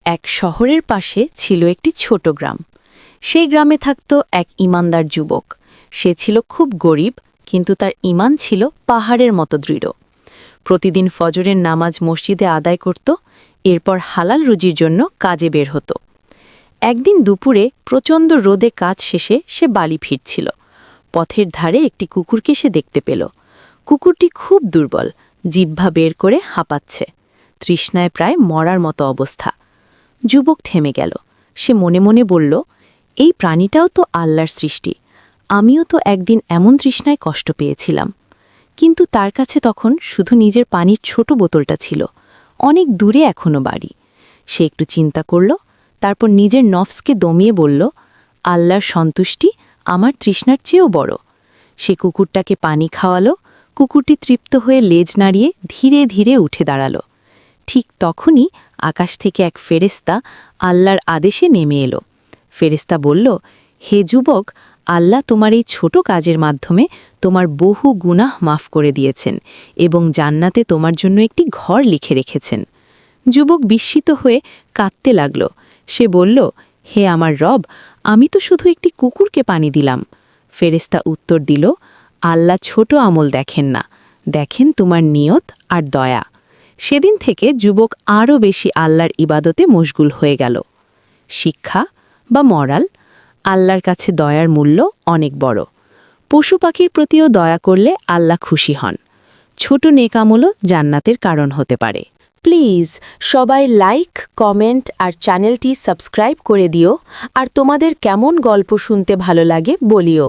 এক শহরের পাশে ছিল একটি ছোট গ্রাম। সেই গ্রামে থাকত এক ঈমানদার যুবক। সে ছিল খুব গরিব, কিন্তু তার ঈমান ছিল পাহাড়ের মতো দৃঢ়। প্রতিদিন ফজরের নামাজ মসজিদে আদায় করত, এরপর হালাল রুজির জন্য কাজে বের হতো। একদিন দুপুরে প্রচণ্ড রোদে কাজ শেষে সে বাড়ি ফিরছিল। পথের ধারে একটি কুকুরকে সে দেখতে পেল। কুকুরটি খুব দুর্বল, জিহ্বা বের করে হাঁপাচ্ছে, তৃষ্ণায় প্রায় মরার মতো অবস্থা। যুবক থেমে গেল। সে মনে মনে বলল, এই প্রাণীটাও তো আল্লাহর সৃষ্টি, আমিও তো একদিন এমন তৃষ্ণায় কষ্ট পেয়েছিলাম। কিন্তু তার কাছে তখন শুধু নিজের পানির ছোট বোতলটা ছিল। অনেক দূরে এখনো বাড়ি। সে একটু চিন্তা করল, তারপর নিজের নফসকে দমিয়ে বলল, আল্লাহর সন্তুষ্টি আমার তৃষ্ণার চেয়েও বড়। সে কুকুরটাকে পানি খাওয়ালো। কুকুরটি তৃপ্ত হয়ে লেজ নাড়িয়ে ধীরে ধীরে উঠে দাঁড়াল। ঠিক তখনই আকাশ থেকে এক ফেরেশতা আল্লাহর আদেশে নেমে এলো। ফেরেশতা বলল, হে যুবক, আল্লাহ তোমার এই ছোট কাজের মাধ্যমে তোমার বহু গুনাহ মাফ করে দিয়েছেন এবং জান্নাতে তোমার জন্য একটি ঘর লিখে রেখেছেন। যুবক বিস্মিত হয়ে কাঁদতে লাগল। সে বলল, হে আমার রব, আমি তো শুধু একটি কুকুরকে পানি দিলাম। ফেরেশতা উত্তর দিল, আল্লাহ ছোট আমল দেখেন না, দেখেন তোমার নিয়ত আর দয়া। সেদিন থেকে যুবক আরও বেশি আল্লাহর ইবাদতে মশগুল হয়ে গেল। শিক্ষা বা মরাল, আল্লাহর কাছে দয়ার মূল্য অনেক বড়। পশু পাখির প্রতিও দয়া করলে আল্লাহ খুশি হন। ছোট নেক আমলও জান্নাতের কারণ হতে পারে। প্লিজ সবাই লাইক, কমেন্ট আর চ্যানেলটি সাবস্ক্রাইব করে দিও। আর তোমাদের কেমন গল্প শুনতে ভালো লাগে বলিও।